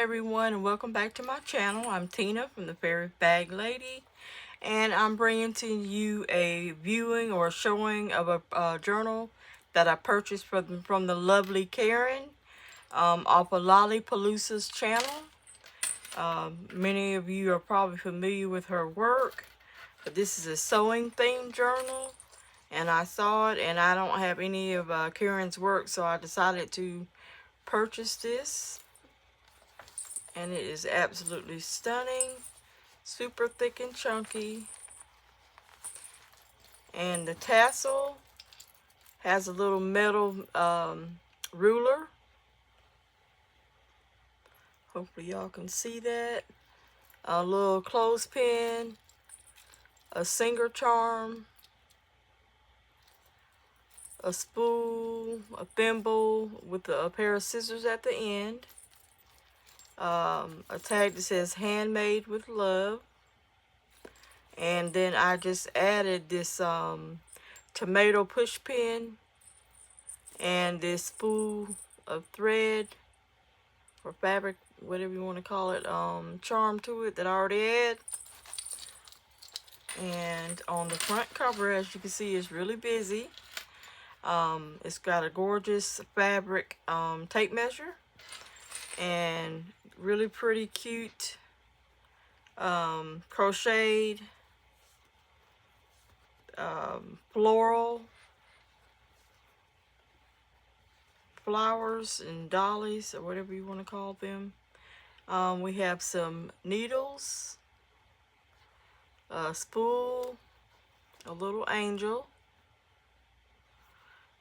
everyone, and welcome back to my channel. I'm Tina from the Fairy Bag Lady, and I'm bringing to you a viewing or showing of a journal that I purchased from the lovely Karen off of Lollipalooza's channel. Many of you are probably familiar with her work, but this is a sewing themed journal, and I saw it, and I don't have any of Karen's work, so I decided to purchase this. And it is absolutely stunning, super thick and chunky. And the tassel has a little metal ruler. Hopefully y'all can see that. A little clothespin, a singer charm, a spool, a thimble with a pair of scissors at the end. A tag that says handmade with love. And then I just added this tomato push pin and this spool of thread or fabric, whatever you want to call it, charm to it that I already had. And on the front cover, as you can see, it's really busy. It's got a gorgeous fabric tape measure and really pretty cute crocheted floral flowers and dollies, or whatever you want to call them. We have some needles, a spool, a little angel,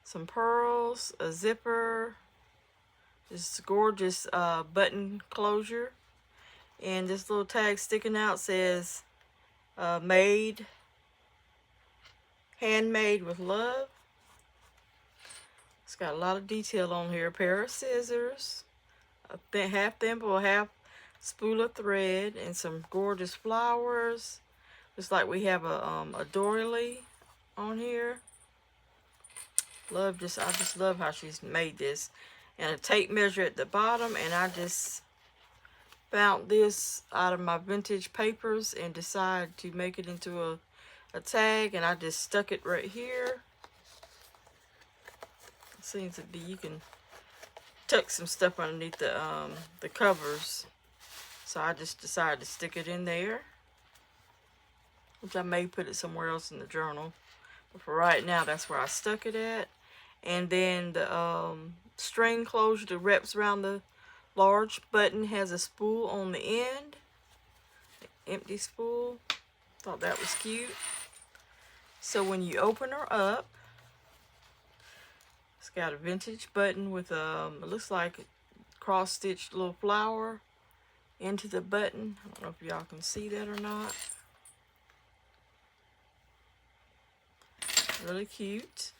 some pearls, a zipper, this gorgeous button closure, and this little tag sticking out says handmade with love. It's got a lot of detail on here. A pair of scissors, a half thimble, half spool of thread, and some gorgeous flowers. Just like we have a doily on here. I just love how she's made this. And a tape measure at the bottom, and I just found this out of my vintage papers and decided to make it into a tag, and I just stuck it right here. It seems to be, you can tuck some stuff underneath the covers, so I just decided to stick it in there, which I may put it somewhere else in the journal, but for right now that's where I stuck it at. And then the string closure that wraps around the large button has a spool on the end, empty spool. Thought that was cute. So when you open her up, it's got a vintage button with it looks like a cross-stitched little flower into the button. I don't know if y'all can see that or not. Really cute.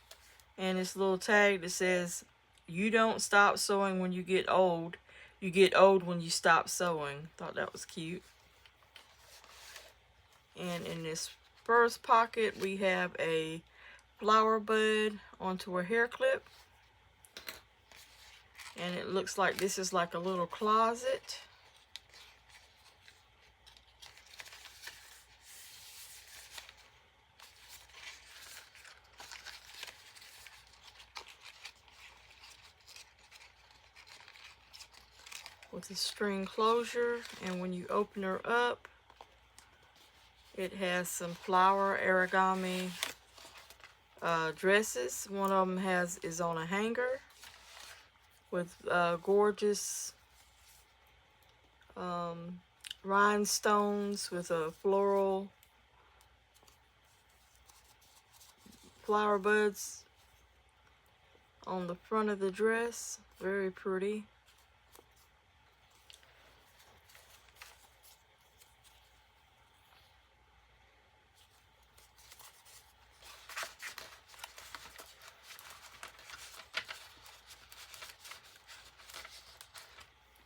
And this little tag that says, "You don't stop sewing when you get old. You get old when you stop sewing." Thought that was cute. And in this first pocket, we have a flower bud onto a hair clip. And it looks like this is like a little closet. With a string closure, and when you open her up, it has some flower origami dresses. One of them is on a hanger with gorgeous rhinestones with a floral flower buds on the front of the dress. Very pretty.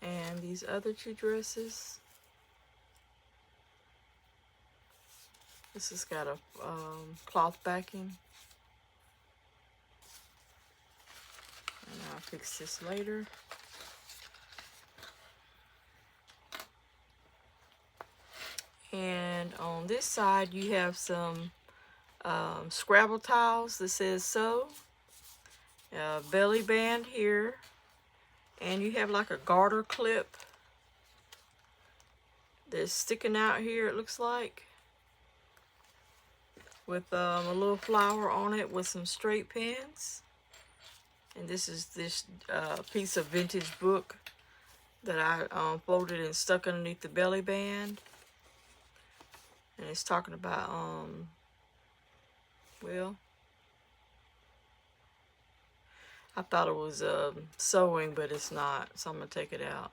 And these other two dresses, this has got a cloth backing, and I'll fix this later. on this side you have some Scrabble tiles that says sew, belly band here, and you have like a garter clip that's sticking out here, it looks like, with a little flower on it with some straight pins. And this is this piece of vintage book that I folded and stuck underneath the belly band. And it's talking about, well, I thought it was sewing, but it's not. So I'm going to take it out.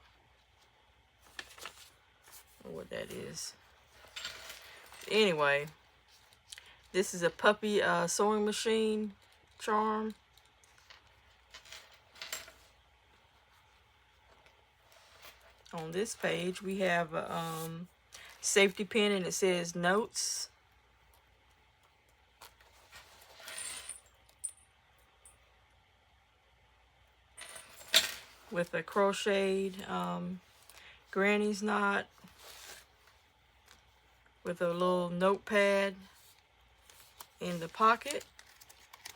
I don't know what that is. Anyway, this is a puppy sewing machine charm. On this page, we have a safety pin, and it says notes. With a crocheted granny's knot. With a little notepad in the pocket.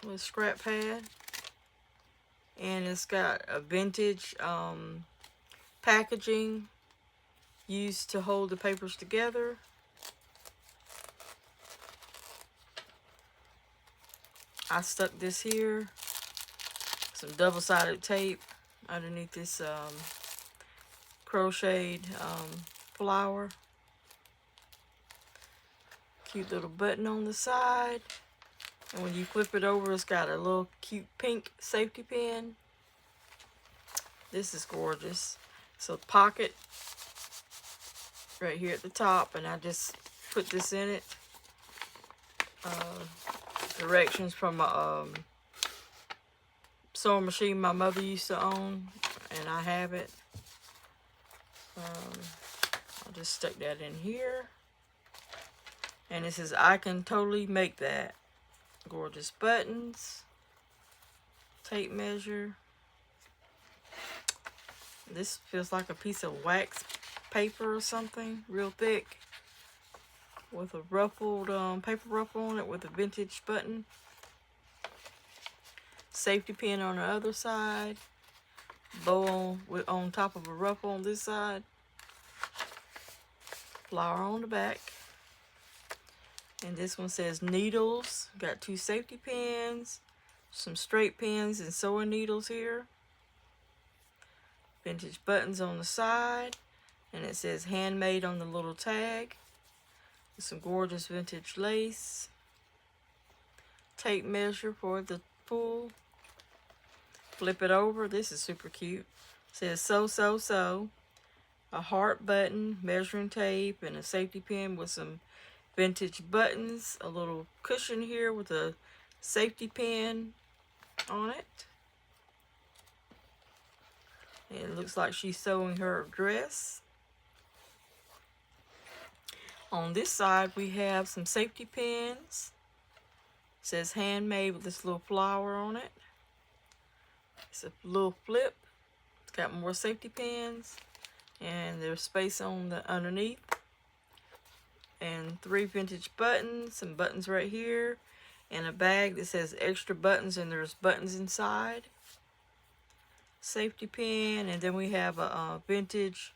With a scrap pad. And it's got a vintage packaging used to hold the papers together. I stuck this here, some double-sided tape underneath this crocheted flower. Cute little button on the side, and when you flip it over, it's got a little cute pink safety pin. This is gorgeous. So pocket right here at the top, and I just put this in it. Directions from a sewing machine my mother used to own, and I have it. I'll just stick that in here. And it says, I can totally make that. Gorgeous buttons. Tape measure. This feels like a piece of wax paper or something, real thick, with a ruffled paper ruffle on it with a vintage button. Safety pin on the other side. Bow on top of a ruffle on this side. Flower on the back. And this one says needles. Got 2 safety pins, some straight pins and sewing needles here. Vintage buttons on the side, and it says handmade on the little tag. With some gorgeous vintage lace. Tape measure for the pull. Flip it over. This is super cute. It says sew, sew, sew. A heart button, measuring tape, and a safety pin with some vintage buttons. A little cushion here with a safety pin on it. And it looks like she's sewing her dress. On this side, we have some safety pins. It says handmade with this little flower on it. It's a little flip. It's got more safety pins. And there's space on the underneath. And 3 vintage buttons. Some buttons right here. And a bag that says extra buttons, and there's buttons inside. Safety pin, and then we have a vintage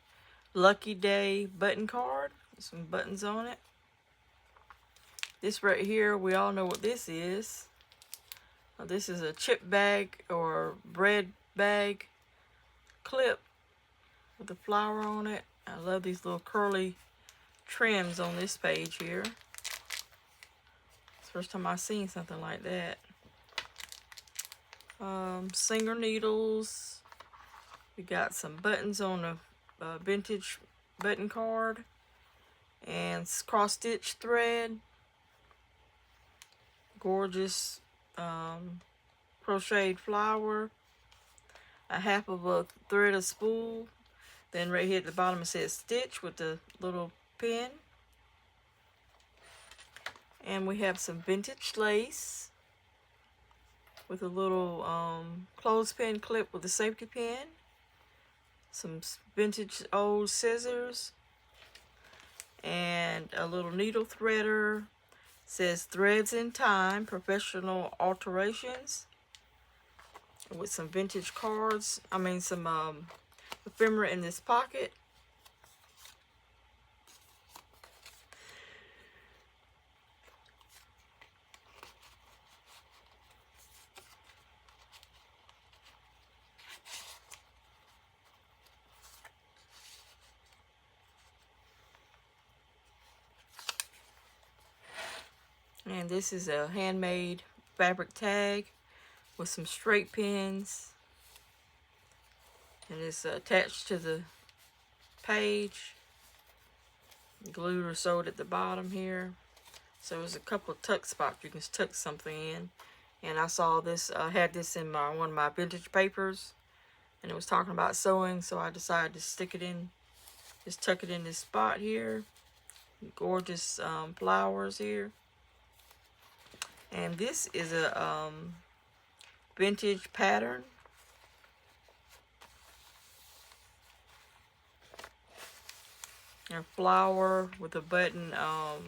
Lucky Day button card with some buttons on it. This right here, we all know what this is. This is a chip bag or bread bag clip with a flower on it. I love these little curly trims on this page here. It's the first time I've seen something like that. Singer needles. We got some buttons on a vintage button card, and cross stitch thread. Gorgeous crocheted flower. A half of a thread of spool. Then right here at the bottom it says stitch with the little pin. And we have some vintage lace with a little clothespin clip with a safety pin. Some vintage old scissors. and a little needle threader. It says Threads in Time, Professional Alterations, with some vintage cards. I mean, some ephemera in this pocket. And this is a handmade fabric tag with some straight pins. And it's attached to the page, glued or sewed at the bottom here. So there's a couple of tuck spots you can tuck something in. And I saw this, had this in one of my vintage papers, and it was talking about sewing, so I decided to stick it in, just tuck it in this spot here. Gorgeous flowers here. And this is a vintage pattern. A flower with a button, what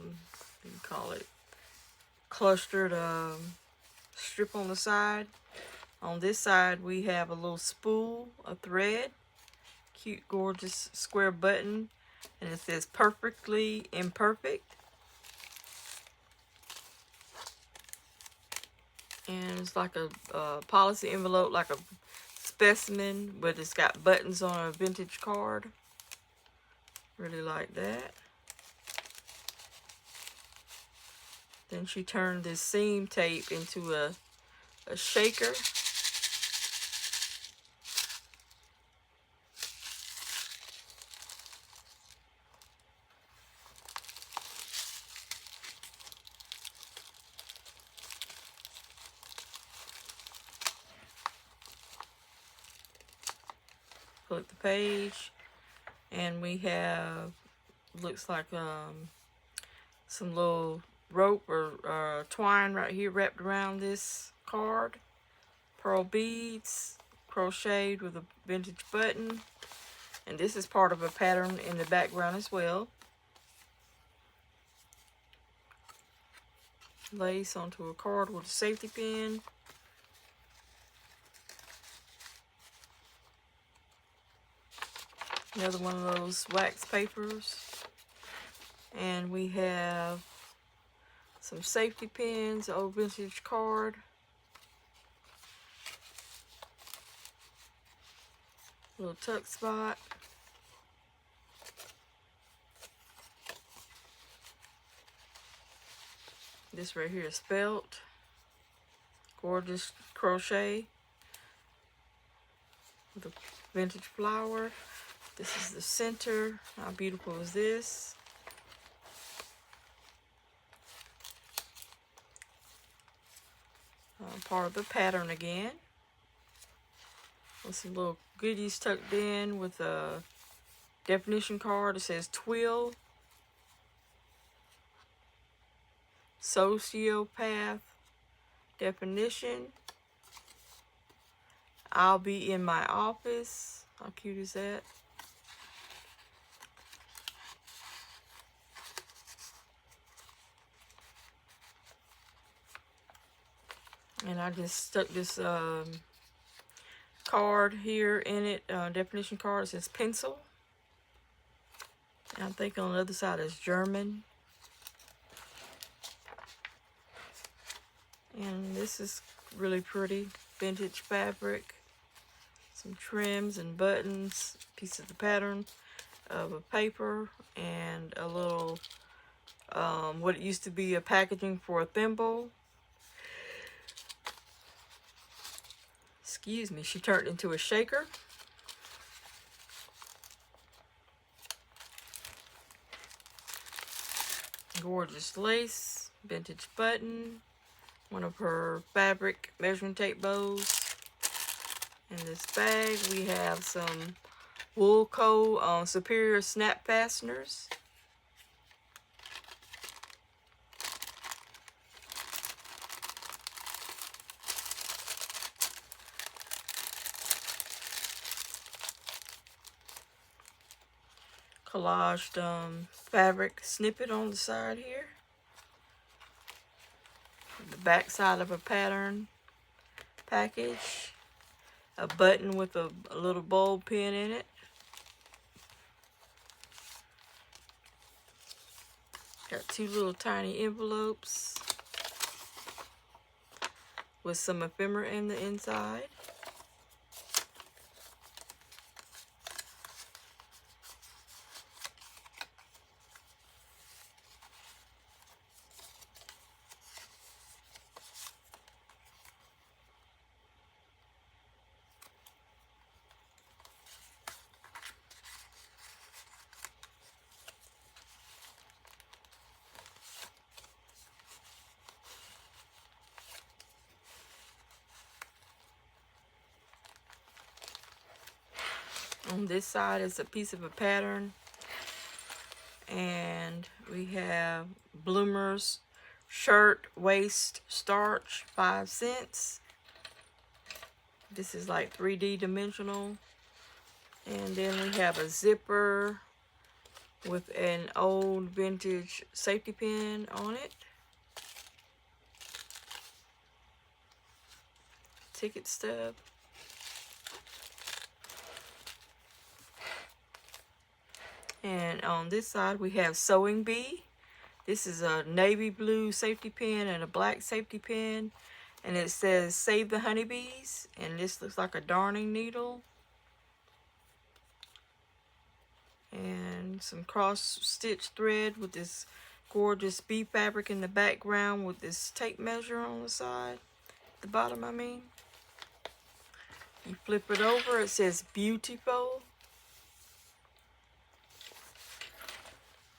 do you call it, clustered strip on the side. On this side we have a little spool of thread, cute gorgeous square button, and it says Perfectly Imperfect. And it's like a policy envelope, like a specimen, but it's got buttons on a vintage card. Really like that. Then she turned this seam tape into a shaker. Flip the page, and we have, looks like some little rope or twine right here wrapped around this card. Pearl beads, crocheted with a vintage button, and this is part of a pattern in the background as well. Lace onto a card with a safety pin. Another one of those wax papers. And we have some safety pins, old vintage card. Little tuck spot. This right here is felt. Gorgeous crochet with a vintage flower. This is the center. How beautiful is this? Part of the pattern again. With some little goodies tucked in with a definition card. It says Twill. Sociopath definition. I'll be in my office. How cute is that? And I just stuck this card here in it, definition card. It says pencil. And I think on the other side is German. And this is really pretty, vintage fabric. Some trims and buttons, piece of the pattern of a paper, and a little, what used to be a packaging for a thimble. Excuse me, she turned into a shaker. Gorgeous lace, vintage button, one of her fabric measuring tape bows. In this bag we have some Woolco Superior snap fasteners. collaged fabric snippet on the side here. The back side of a pattern package. A button with a little bulb pin in it. Got two little tiny envelopes with some ephemera in the inside. On this side is a piece of a pattern, and we have Bloomer's shirt waist starch, 5 cents. This is like 3D dimensional. And then we have a zipper with an old vintage safety pin on it. Ticket stub. And on this side we have Sewing Bee. This is a navy blue safety pin and a black safety pin. And it says Save the Honeybees. And this looks like a darning needle. And some cross stitch thread with this gorgeous bee fabric in the background with this tape measure on the side. The bottom, I mean. You flip it over, it says Beautiful.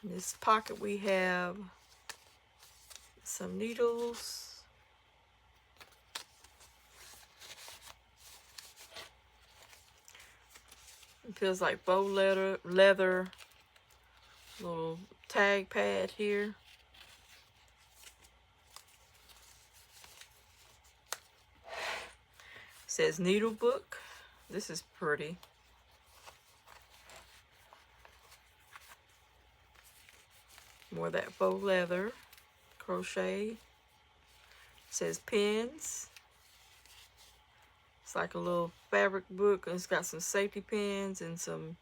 In this pocket we have some needles. It feels like faux leather, little tag pad here. It says needle book. This is pretty. More of that faux leather, crochet. It says pins. It's like a little fabric book, and it's got some safety pins and some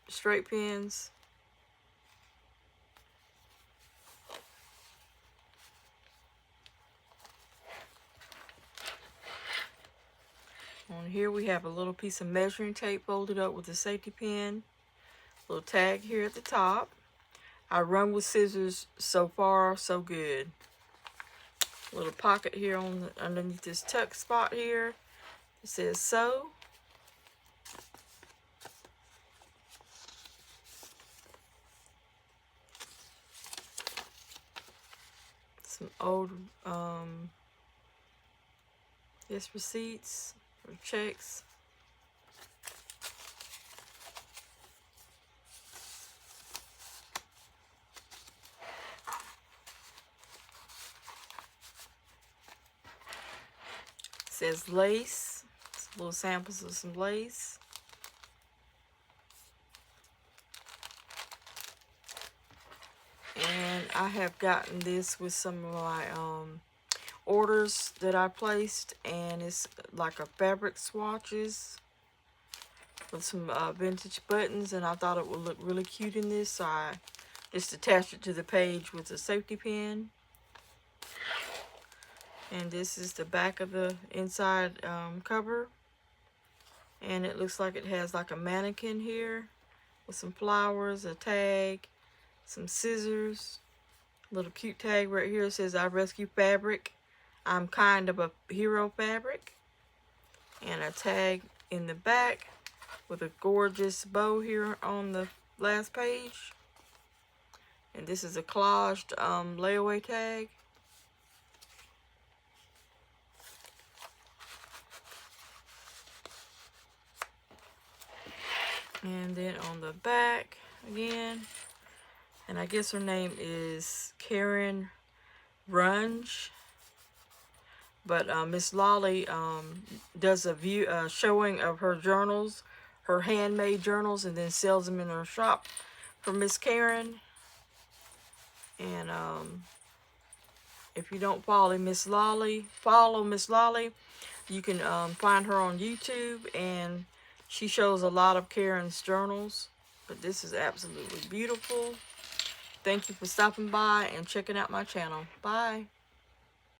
straight pins. On here we have a little piece of measuring tape folded up with a safety pin. Little tag here at the top. I run with scissors, so far so good. Little pocket here on the, underneath this tuck spot here. It says sew. Some old receipts or checks. Says lace. Some little samples of some lace. And I have gotten this with some of my orders that I placed, and it's like a fabric swatches with some vintage buttons, and I thought it would look really cute in this, so I just attached it to the page with a safety pin. And this is the back of the inside cover. And it looks like it has like a mannequin here with some flowers, a tag, some scissors. A little cute tag right here. It says, I rescue fabric. I'm kind of a hero fabric. And a tag in the back with a gorgeous bow here on the last page. And this is a collaged layaway tag. And then on the back again, and I guess her name is Karen Runge, but Miss Lolly does a showing of her journals her handmade journals and then sells them in her shop for Miss Karen. And if you don't follow Miss Lolly, you can find her on YouTube, and she shows a lot of Karen's journals. But this is absolutely beautiful. Thank you for stopping by and checking out my channel. Bye.